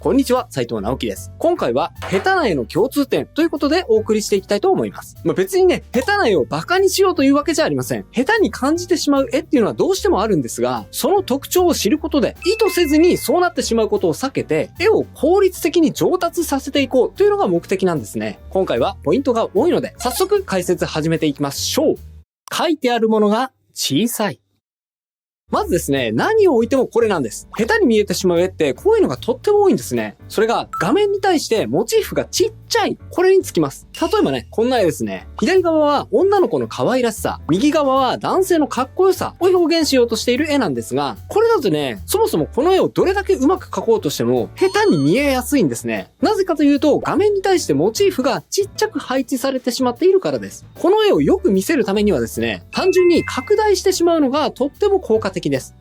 こんにちは、斉藤直樹です。今回は、下手な絵の共通点ということでお送りしていきたいと思います。別にね、下手な絵をバカにしようというわけじゃありません。下手に感じてしまう絵っていうのはどうしてもあるんですが、その特徴を知ることで、意図せずにそうなってしまうことを避けて、絵を効率的に上達させていこうというのが目的なんですね。今回はポイントが多いので、早速解説始めていきましょう。書いてあるものが小さい。まずですね、何を置いてもこれなんです。下手に見えてしまう絵ってこういうのがとっても多いんですね。それが画面に対してモチーフがちっちゃい。これにつきます。例えばね、こんな絵ですね。左側は女の子の可愛らしさ、右側は男性のかっこよさを表現しようとしている絵なんですが、これだとね、そもそもこの絵をどれだけうまく描こうとしても下手に見えやすいんですね。なぜかというと、画面に対してモチーフがちっちゃく配置されてしまっているからです。この絵をよく見せるためにはですね、単純に拡大してしまうのがとっても効果的です。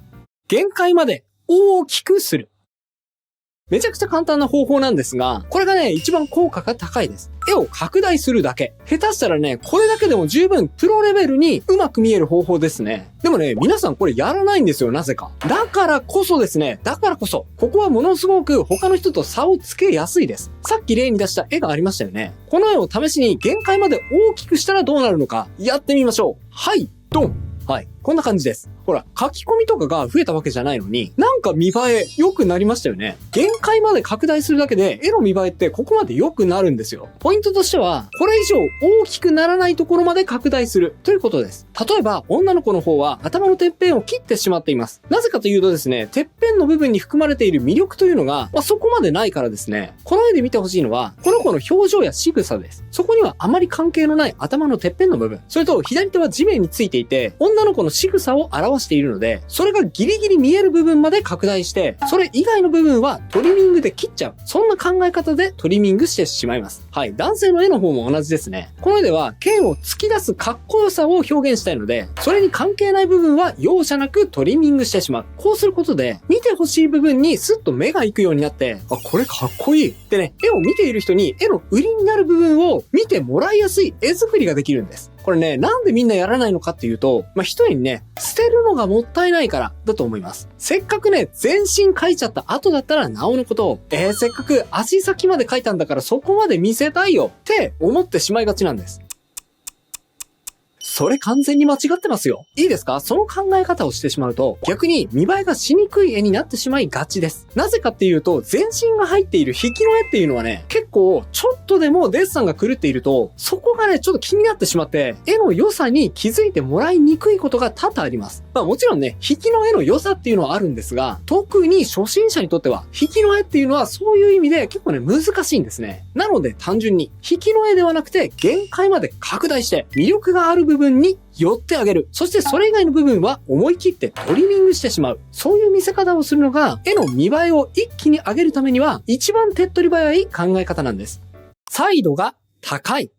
限界まで大きくする。めちゃくちゃ簡単な方法なんですが、これがね、一番効果が高いです。絵を拡大するだけ。下手したらね、これだけでも十分プロレベルにうまく見える方法ですね。でもね、皆さんこれやらないんですよ、なぜか。だからこそですね、ここはものすごく他の人と差をつけやすいです。さっき例に出した絵がありましたよね。この絵を試しに限界まで大きくしたらどうなるのか、やってみましょう。はい、ドン。はい。こんな感じです。ほら、書き込みとかが増えたわけじゃないのに、なんか見栄え良くなりましたよね。限界まで拡大するだけで、絵の見栄えってここまで良くなるんですよ。ポイントとしては、これ以上大きくならないところまで拡大するということです。例えば、女の子の方は頭のてっぺんを切ってしまっています。なぜかというとですね、てっぺんの部分に含まれている魅力というのが、そこまでないからですね。この絵で見てほしいのは、この子の表情や仕草です。そこにはあまり関係のない頭のてっぺんの部分。それと、左手は地面についていて、女の子の仕草を表しているので、それがギリギリ見える部分まで拡大して、それ以外の部分はトリミングで切っちゃう。そんな考え方でトリミングしてしまいます。はい。男性の絵の方も同じですね。この絵では剣を突き出すかっこよさを表現したいので、それに関係ない部分は容赦なくトリミングしてしまう。こうすることで、見てほしい部分にスッと目が行くようになって、これかっこいい。ってね、絵を見ている人に絵の売りになる部分を見てもらいやすい絵作りができるんです。これね、なんでみんなやらないのかっていうと、一人にね、捨てるのがもったいないからだと思います。せっかくね、全身描いちゃった後だったらなおのことを、せっかく足先まで描いたんだからそこまで見せたいよって思ってしまいがちなんです。それ完全に間違ってますよ。いいですか？その考え方をしてしまうと、逆に見栄えがしにくい絵になってしまいがちです。なぜかっていうと、全身が入っている引きの絵っていうのはね、結構、ちょっとでもデッサンが狂っていると、そこがね、ちょっと気になってしまって、絵の良さに気づいてもらいにくいことが多々あります。もちろんね、引きの絵の良さっていうのはあるんですが、特に初心者にとっては、引きの絵っていうのはそういう意味で結構ね、難しいんですね。なので単純に、引きの絵ではなくて、限界まで拡大して、魅力がある部分に寄ってあげる。そしてそれ以外の部分は思い切ってトリミングしてしまう。そういう見せ方をするのが絵の見栄えを一気に上げるためには一番手っ取り早い考え方なんです。サイドが高い。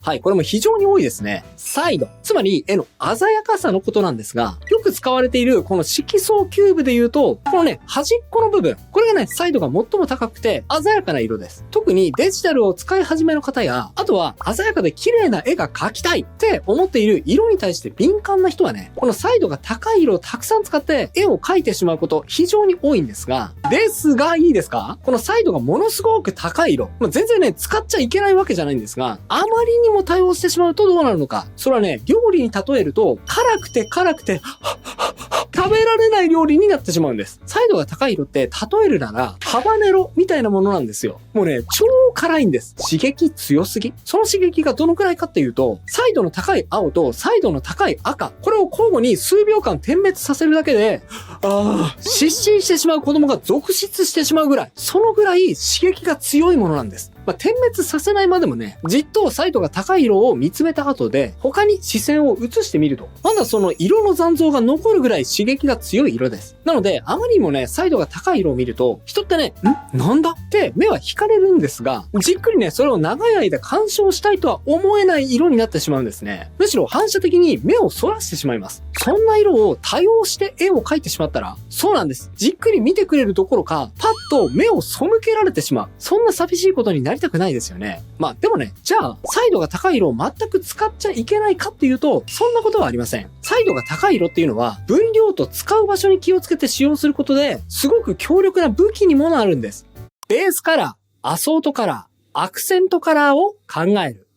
はい、これも非常に多いですね。サイド。つまり絵の鮮やかさのことなんですが、よく使われているこの色相キューブで言うと、このね、端っこの部分。これがね、サイドが最も高くて鮮やかな色です。特にデジタルを使い始めの方や、あとは鮮やかで綺麗な絵が描きたいって思っている色に対して敏感な人はね、このサイドが高い色をたくさん使って絵を描いてしまうこと非常に多いんですが、いいですか？このサイドがものすごく高い色。全然ね、使っちゃいけないわけじゃないんですが、あまりにも対応してしまうとどうなるのか。それはね、料理に例えると、辛くて食べられない料理になってしまうんです。サイドが高い色って例えるならハバネロみたいなものなんですよ。もうね、超辛いんです。刺激強すぎ。その刺激がどのくらいかっていうと、サイドの高い青とサイドの高い赤、これを交互に数秒間点滅させるだけで、失神してしまう子供が続出してしまうぐらい、そのぐらい刺激が強いものなんです。点滅させないまでもね、じっとサイドが高い色を見つめた後で、他に視線を移してみると、まだその色の残像が残るぐらい刺激が強い色です。なので、あまりにもね、サイドが高い色を見ると、人ってね、なんだって目は惹かれるんですが、じっくりね、それを長い間鑑賞したいとは思えない色になってしまうんですね。むしろ反射的に目をそらしてしまいます。そんな色を多用して絵を描いてしまったら、そうなんです。じっくり見てくれるどころか、パッと目を背けられてしまう。そんな寂しいことになりたくないですよね。でもね、じゃあ、サイドが高い色を全く使っちゃいけないかっていうと、そんなことはありません。サイドが高い色っていうのは、分量と使う場所に気をつけて使用することで、すごく強力な武器にもなるんです。ベースカラー、アソートカラー、アクセントカラーを考える。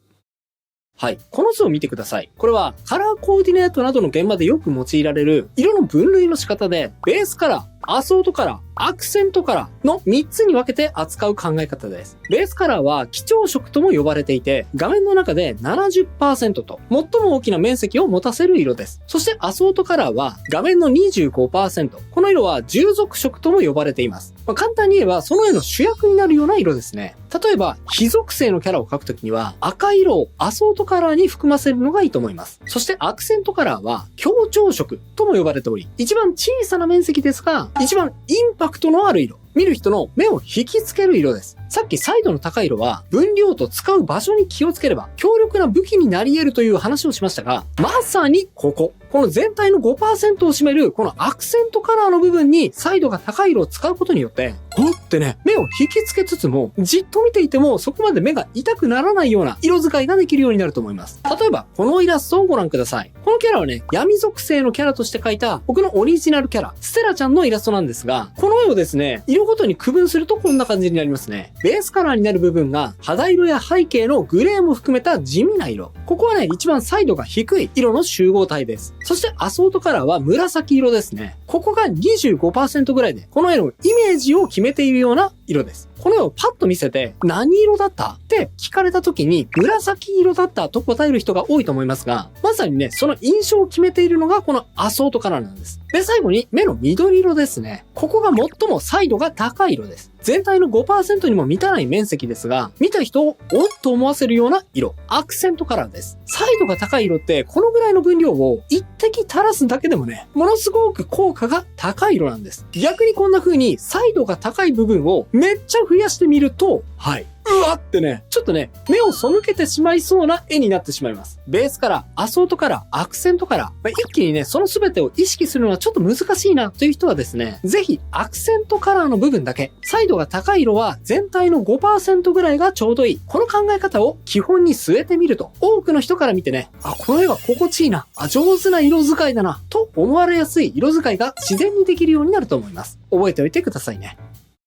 はい。この図を見てください。これはカラーコーディネートなどの現場でよく用いられる色の分類の仕方で、ベースカラー、アソートカラー、アクセントカラーの3つに分けて扱う考え方です。ベースカラーは基調色とも呼ばれていて、画面の中で 70% と最も大きな面積を持たせる色です。そしてアソートカラーは画面の 25%。この色は従属色とも呼ばれています。簡単に言えばその絵の主役になるような色ですね。例えば、非属性のキャラを描くときには赤色をアソートカラーに含ませるのがいいと思います。そしてアクセントカラーは強調色とも呼ばれており、一番小さな面積ですが、一番インパクトのある色。見る人の目を引きつける色です。さっき彩度の高い色は分量と使う場所に気をつければ強力な武器になり得るという話をしましたが、まさにこの全体の 5% を占めるこのアクセントカラーの部分に彩度が高い色を使うことによって、ほってね、目を引きつけつつもじっと見ていてもそこまで目が痛くならないような色使いができるようになると思います。例えばこのイラストをご覧ください。このキャラはね、闇属性のキャラとして描いた僕のオリジナルキャラ、ステラちゃんのイラストなんですが、この絵をですね、色ごとに区分するとこんな感じになりますね。ベースカラーになる部分が肌色や背景のグレーも含めた地味な色。ここはね、一番彩度が低い色の集合体です。そしてアソートカラーは紫色ですね。ここが 25% ぐらいで、この絵のイメージを決めているような色です。この絵をパッと見せて、何色だったって聞かれた時に、紫色だったと答える人が多いと思いますが、まさにね、その印象を決めているのがこのアソートカラーなんです。で、最後に目の緑色ですね。ここが最も彩度が高い色です。全体の 5% にも満たない面積ですが、見た人をおっと思わせるような色、アクセントカラーです。彩度が高い色ってこのぐらいの分量を一滴垂らすだけでもね、ものすごく効果が高い色なんです。逆にこんな風に彩度が高い部分をめっちゃ増やしてみると、はい。うわってね、ちょっとね、目を背けてしまいそうな絵になってしまいます。ベースカラー、アソートカラー、アクセントカラー。一気にね、その全てを意識するのはちょっと難しいなという人はですね、ぜひアクセントカラーの部分だけ、彩度が高い色は全体の 5% ぐらいがちょうどいい。この考え方を基本に据えてみると、多くの人から見てね、あ、この絵は心地いいな、あ、上手な色使いだな、と思われやすい色使いが自然にできるようになると思います。覚えておいてくださいね。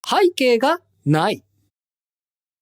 背景がない。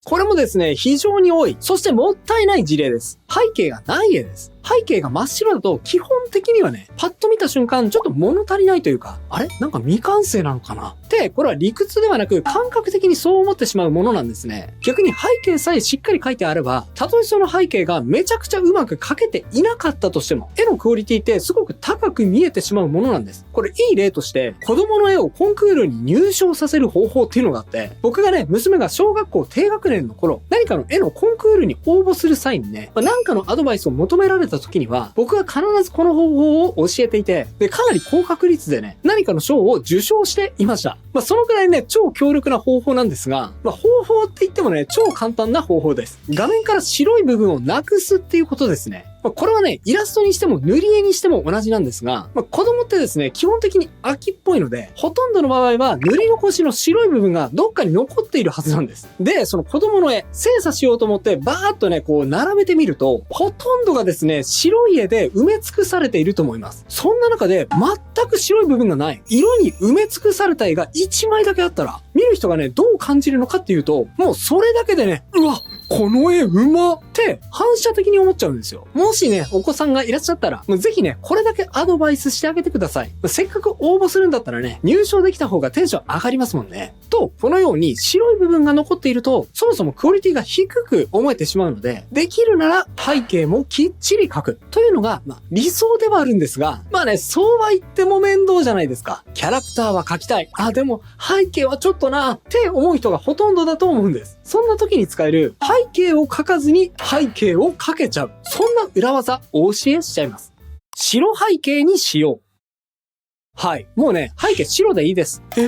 これもですね、非常に多い、そしてもったいない事例です。背景がない絵です。背景が真っ白だと基本的にはね、パッと見た瞬間ちょっと物足りないというか、あれなんか未完成なのかなって、これは理屈ではなく感覚的にそう思ってしまうものなんですね。逆に背景さえしっかり描いてあれば、たとえその背景がめちゃくちゃうまく描けていなかったとしても、絵のクオリティってすごく高く見えてしまうものなんです。これいい例として、子供の絵をコンクールに入賞させる方法っていうのがあって、僕がね、娘が小学校低学年の頃、何かの絵のコンクールに応募する際にね、何かのアドバイスを求められた時には、僕は必ずこの方法を教えていて、で、かなり高確率でね、何かの賞を受賞していました。そのくらいね、超強力な方法なんですが、方法って言ってもね、超簡単な方法です。画面から白い部分をなくすっていうことですね。これはね、イラストにしても塗り絵にしても同じなんですが、子供ってですね、基本的に秋っぽいので、ほとんどの場合は塗り残しの白い部分がどっかに残っているはずなんです。で、その子供の絵、精査しようと思ってバーッとね、こう並べてみると、ほとんどがですね、白い絵で埋め尽くされていると思います。そんな中で、全く白い部分がない、色に埋め尽くされた絵が1枚だけあったら、見る人がね、どう感じるのかっていうと、もうそれだけでね、うわ、この絵うまって反射的に思っちゃうんですよ。もしね、お子さんがいらっしゃったら、ぜひね、これだけアドバイスしてあげてください。せっかく応募するんだったらね、入賞できた方がテンション上がりますもんね。と、このように白い部分が残っていると、そもそもクオリティが低く思えてしまうので、できるなら背景もきっちり描くというのが、理想ではあるんですが、そうは言っても面倒じゃないですか。キャラクターは描きたい。あ、でも背景はちょっとなって思う人がほとんどだと思うんです。そんな時に使える背景を描かずに背景を描けちゃう。そんな裏技お教えしちゃいます。白背景にしよう。はい。もうね、背景白でいいです。背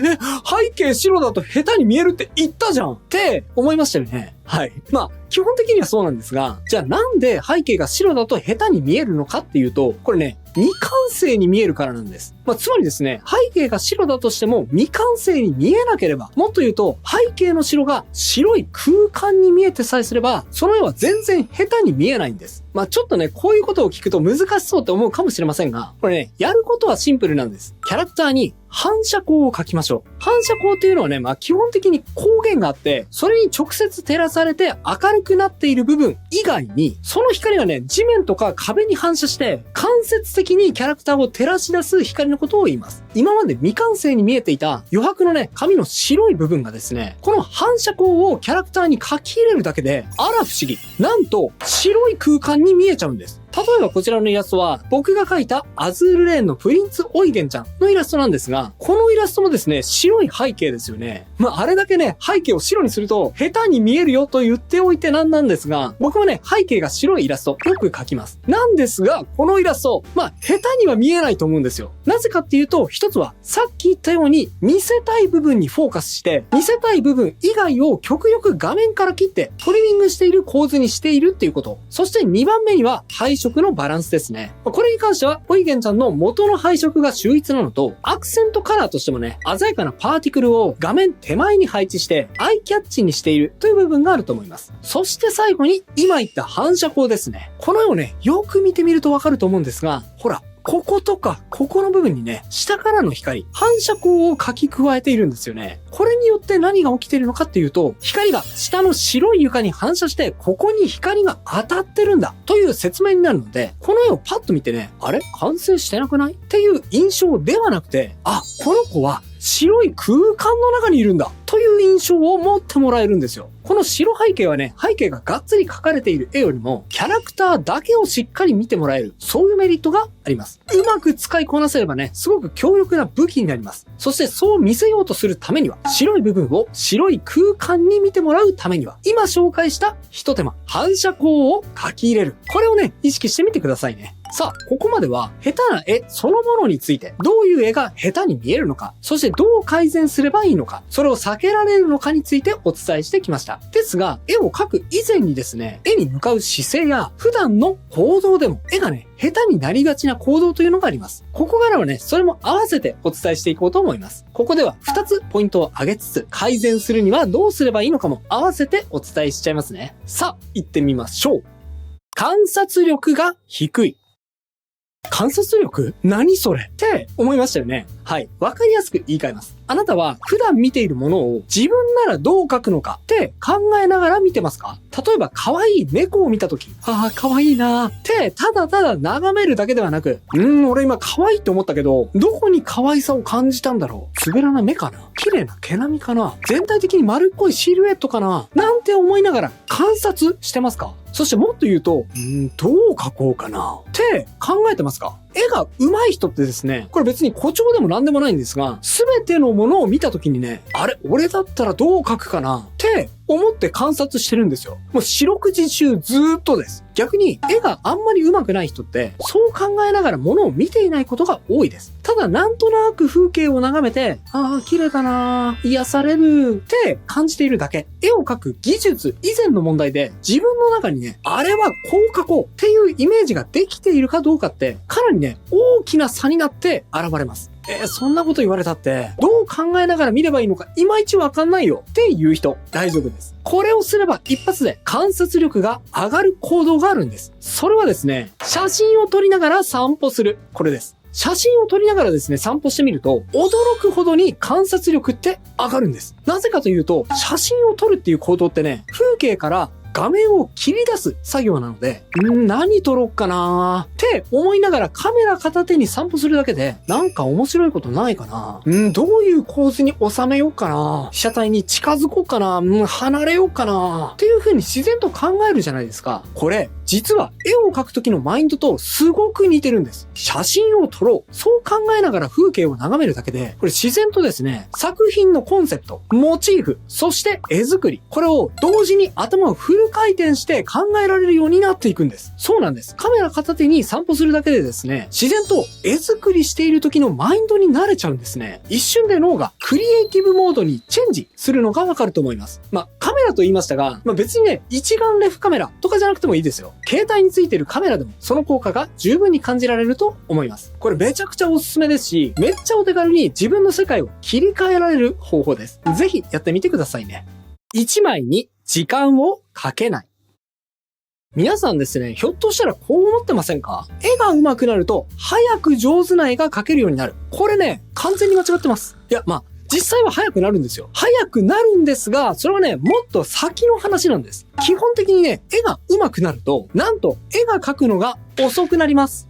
景白だと下手に見えるって言ったじゃんって思いましたよね。はい。基本的にはそうなんですが、じゃあなんで背景が白だと下手に見えるのかっていうと、これね、未完成に見えるからなんです。つまりですね、背景が白だとしても未完成に見えなければ、もっと言うと背景の白が白い空間に見えてさえすれば、その絵は全然下手に見えないんです。ちょっとね、こういうことを聞くと難しそうって思うかもしれませんが、これね、やることはシンプルなんです。キャラクターに反射光を描きましょう。反射光っていうのはね、基本的に光源があって、それに直接照らされて明るくなっている部分以外に、その光がね、地面とか壁に反射して、間接的にキャラクターを照らし出す光のことを言います。今まで未完成に見えていた余白のね、紙の白い部分がですね、この反射光をキャラクターに書き入れるだけで、あら不思議。なんと、白い空間に見えちゃうんです。例えばこちらのイラストは、僕が描いたアズールレーンのプリンツ・オイゲンちゃんのイラストなんですが、このイラストもですね、白い背景ですよね。あれだけね、背景を白にすると、下手に見えるよと言っておいてなんですが、僕もね、背景が白いイラスト、よく描きます。なんですが、このイラスト、下手には見えないと思うんですよ。なぜかっていうと、一つは、さっき言ったように、見せたい部分にフォーカスして、見せたい部分以外を極力画面から切って、トリミングしている構図にしているっていうこと。そして2番目には、配色のバランスですね。これに関しては、オイゲンちゃんの元の配色が秀逸なのと、アクセントカラーとしてもね、鮮やかなパーティクルを画面手前に配置して、アイキャッチにしているという部分があると思います。そして最後に、今言った反射光ですね。この絵をね、よく見てみるとわかると思うんですが、ほら、こことか、ここの部分にね、下からの光、反射光を描き加えているんですよね。これによって何が起きているのかっていうと、光が下の白い床に反射して、ここに光が当たってるんだという説明になるので、この絵をパッと見てね、あれ完成してなくないっていう印象ではなくて、あ、この子は白い空間の中にいるんだという印象を持ってもらえるんですよ。この白背景はね、背景ががっつり描かれている絵よりも、キャラクターだけをしっかり見てもらえる、そういうメリットがあります。うまく使いこなせればね、すごく強力な武器になります。そしてそう見せようとするためには、白い部分を白い空間に見てもらうためには、今紹介した一手間、反射光を描き入れる。これをね、意識してみてくださいね。さあ、ここまでは下手な絵そのものについて、どういう絵が下手に見えるのか、そしてどう改善すればいいのか、それを避けられるのかについてお伝えしてきました。ですが、絵を描く以前にですね、絵に向かう姿勢や普段の行動でも絵がね、下手になりがちな行動というのがあります。ここからはね、それも合わせてお伝えしていこうと思います。ここでは2つポイントを挙げつつ、改善するにはどうすればいいのかも合わせてお伝えしちゃいますね。さあ、行ってみましょう。観察力が低い。観察力？何それって思いましたよね。はい。わかりやすく言い換えます。あなたは普段見ているものを自分ならどう描くのかって考えながら見てますか？例えば可愛い猫を見たとき、ああ、可愛いなーってただただ眺めるだけではなく、俺今可愛いって思ったけど、どこに可愛さを感じたんだろう？つぶらな目かな？綺麗な毛並みかな？全体的に丸っこいシルエットかな？なんて思いながら観察してますか？そしてもっと言うと、どう描こうかなって考えてますか？絵が上手い人ってですね、これ別に誇張でも何でもないんですが、すべてのものを見たときにね、あれ、俺だったらどう描くかなって思って観察してるんですよ。もう四六時中ずーっとです。逆に絵があんまり上手くない人って、そう考えながらものを見ていないことが多いです。ただなんとなく風景を眺めて、ああ、綺麗だなー、癒されるって感じているだけ。絵を描く技術以前の問題で、自分の中にね、あれはこう描こうっていうイメージができているかどうかって、かなりね、大きな差になって現れます。そんなこと言われたって、どう考えながら見ればいいのかいまいちわかんないよっていう人、大丈夫です。これをすれば一発で観察力が上がる行動があるんです。それはですね、写真を撮りながら散歩する。これです。写真を撮りながらですね、散歩してみると、驚くほどに観察力って上がるんです。なぜかというと、写真を撮るっていう行動ってね、風景から画面を切り出す作業なので、何撮ろうかなーって思いながらカメラ片手に散歩するだけで、なんか面白いことないかな、どういう構図に収めようかな、被写体に近づこうかな、離れようかなっていう風に自然と考えるじゃないですか。これ、実は絵を描く時のマインドとすごく似てるんです。写真を撮ろう。そう考えながら風景を眺めるだけで、これ自然とですね、作品のコンセプト、モチーフ、そして絵作り、これを同時に頭をフル回転して考えられるようになっていくんです。そうなんです。カメラ片手に散歩するだけでですね、自然と絵作りしている時のマインドに慣れちゃうんですね。一瞬で脳がクリエイティブモードにチェンジするのがわかると思います。カメラと言いましたが、別にね、一眼レフカメラとかじゃなくてもいいですよ。携帯についているカメラでもその効果が十分に感じられると思います。これめちゃくちゃおすすめですし、めっちゃお手軽に自分の世界を切り替えられる方法です。ぜひやってみてくださいね。1枚に時間をかけない。皆さんですね、ひょっとしたらこう思ってませんか？絵が上手くなると、早く上手な絵が描けるようになる。これね、完全に間違ってます。いや、実際は早くなるんですよ。早くなるんですが、それはね、もっと先の話なんです。基本的にね、絵が上手くなると、なんと絵が描くのが遅くなります。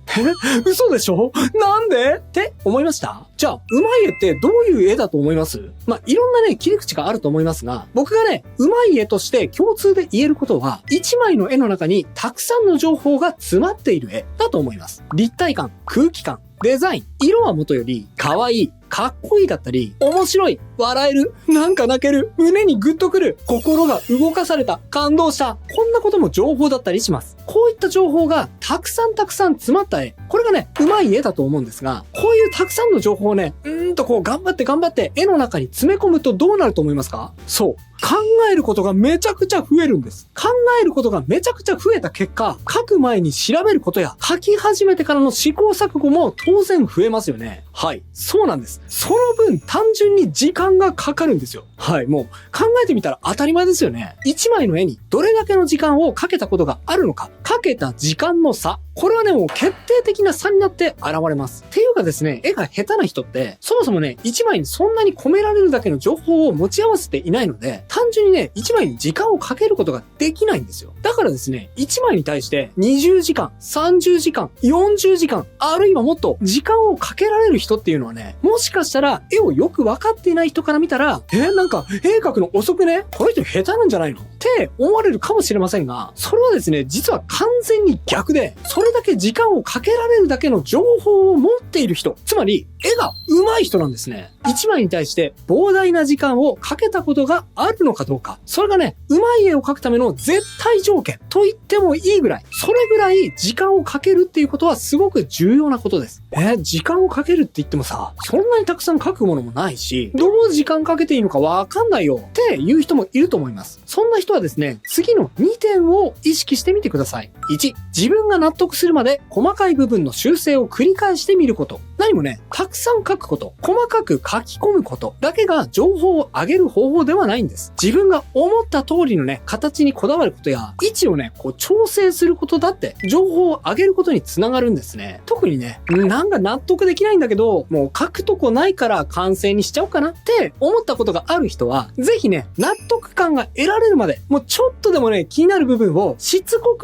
嘘でしょ？なんで？って思いました？じゃあ、上手い絵ってどういう絵だと思います？いろんなね、切り口があると思いますが、僕がね、上手い絵として共通で言えることは、一枚の絵の中にたくさんの情報が詰まっている絵だと思います。立体感、空気感、デザイン、色はもとより、可愛い、かっこいいだったり、面白い、笑える、なんか泣ける、胸にグッとくる、心が動かされた、感動した、こんなことも情報だったりします。こういった情報がたくさん詰まった絵。これがね、上手い絵だと思うんですが、こういうたくさんの情報をね、頑張って絵の中に詰め込むとどうなると思いますか？そう。考えることがめちゃくちゃ増えるんです。考えることがめちゃくちゃ増えた結果、書く前に調べることや、書き始めてからの試行錯誤も当然増えますよね。はい。そうなんです。その分単純に時間がかかるんですよ。はい。もう考えてみたら当たり前ですよね。一枚の絵にどれだけの時間をかけたことがあるのか、かけた時間の差。これはね、もう決定的な差になって現れます。っていうかですね、絵が下手な人って、そもそもね、一枚にそんなに込められるだけの情報を持ち合わせていないので、単純にね、一枚に時間をかけることができないんですよ。だからですね、一枚に対して20時間、30時間、40時間、あるいはもっと時間をかけられる人っていうのはね、もしかしたら絵をよくわかっていない人から見たら、なんか絵描くの遅くね？この人下手なんじゃないの？って思われるかもしれませんが、それはですね、実は完全に逆で、それだけ時間をかけられるだけの情報を持っている人、つまり絵が上手い人なんですね。一枚に対して膨大な時間をかけたことがあるのかどうか、それがね、上手い絵を描くための絶対条件と言ってもいいぐらい、それぐらい時間をかけるっていうことはすごく重要なことです。時間をかけるって言ってもさ、そんなにたくさん描くものもないし、どう時間かけていいのかわかんないよっていう人もいると思います。そんな人はですね、次の2点を意識してみてください。1、自分が納得するまで細かい部分の修正を繰り返してみること。何もね、たくさん書くこと、細かく書き込むことだけが情報を上げる方法ではないんです。自分が思った通りのね、形にこだわることや、位置をね、調整することだって、情報を上げることにつながるんですね。特にね、なんか納得できないんだけど、もう書くとこないから完成にしちゃおうかなって思ったことがある人は、ぜひね、納得感が得られるまで、もうちょっとでもね、気になる部分をしつこ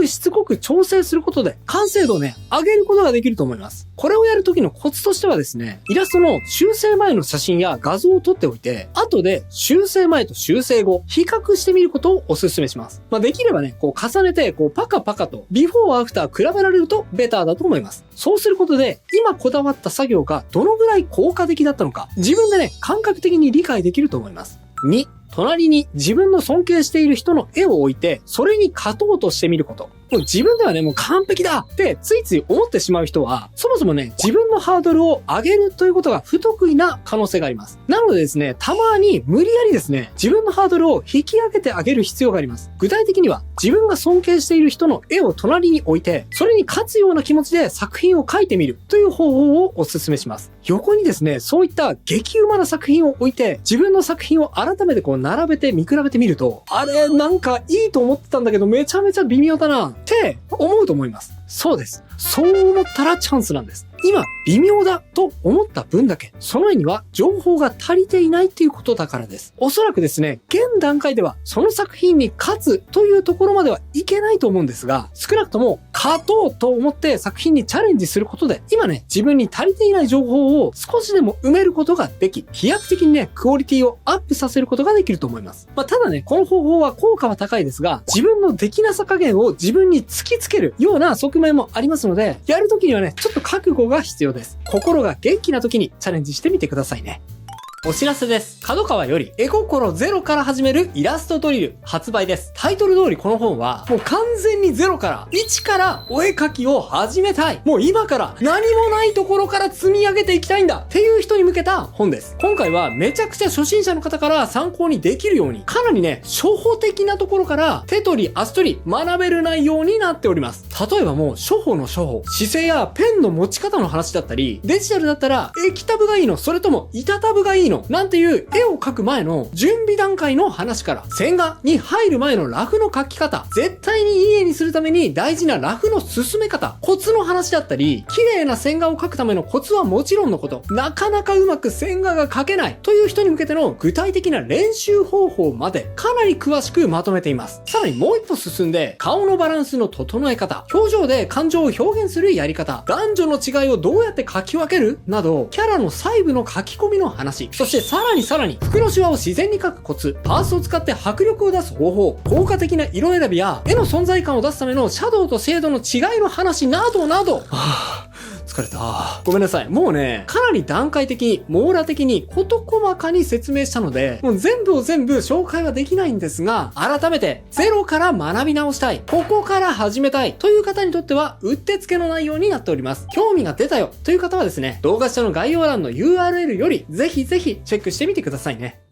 く調整することで、完成度をね、上げることができると思います。これをやるときのコツとしてはですね、イラストの修正前の写真や画像を撮っておいて、後で修正前と修正後、比較してみることをお勧めします。できればね、重ねて、パカパカと、ビフォーアフター比べられるとベターだと思います。そうすることで、今こだわった作業がどのぐらい効果的だったのか、自分でね、感覚的に理解できると思います。2、隣に自分の尊敬している人の絵を置いて、それに勝とうとしてみること。もう自分ではね、もう完璧だってついつい思ってしまう人は、そもそもね、自分のハードルを上げるということが不得意な可能性があります。なのでですね、たまに無理やりですね、自分のハードルを引き上げてあげる必要があります。具体的には、自分が尊敬している人の絵を隣に置いて、それに勝つような気持ちで作品を描いてみるという方法をお勧めします。横にですね、そういった激うまな作品を置いて、自分の作品を改めて並べて見比べてみると、あれ、なんかいいと思ってたんだけど、めちゃめちゃ微妙だなって思うと思います。そうです。そう思ったらチャンスなんです。今、微妙だと思った分だけ、その絵には情報が足りていないっていうことだからです。おそらくですね、現段階ではその作品に勝つというところまではいけないと思うんですが、少なくとも勝とうと思って作品にチャレンジすることで、今ね、自分に足りていない情報を少しでも埋めることができ、飛躍的にね、クオリティをアップさせることができると思います。ただね、この方法は効果は高いですが、自分のできなさ加減を自分に突きつけるような側面もありますので、やるときにはね、ちょっと覚悟が必要です。心が元気な時にチャレンジしてみてくださいね。お知らせです。角川より絵心ゼロから始めるイラストドリル発売です。タイトル通りこの本はもう完全にゼロから1からお絵描きを始めたい。もう今から何もないところから積み上げていきたいんだっていう人に向けた本です。今回はめちゃくちゃ初心者の方から参考にできるようにかなりね、初歩的なところから手取り足取り学べる内容になっております。例えばもう初歩の初歩、姿勢やペンの持ち方の話だったり、デジタルだったら液タブがいいのそれとも板タブがいいののなんていう絵を描く前の準備段階の話から、線画に入る前のラフの描き方、絶対にいい絵にするために大事なラフの進め方、コツの話だったり、綺麗な線画を描くためのコツはもちろんのこと、なかなかうまく線画が描けないという人に向けての具体的な練習方法までかなり詳しくまとめています。さらにもう一歩進んで、顔のバランスの整え方、表情で感情を表現するやり方、男女の違いをどうやって描き分けるなど、キャラの細部の書き込みの話、そしてさらに服のシワを自然に描くコツ、パースを使って迫力を出す方法、効果的な色選びや絵の存在感を出すためのシャドウとシェードの違いの話などなど、疲れた。ごめんなさい。もうね、かなり段階的に、網羅的に、事細かに説明したので、もう全部を全部紹介はできないんですが、改めて、ゼロから学び直したい、ここから始めたいという方にとっては、うってつけの内容になっております。興味が出たよという方はですね、動画下の概要欄の URL より、ぜひぜひチェックしてみてくださいね。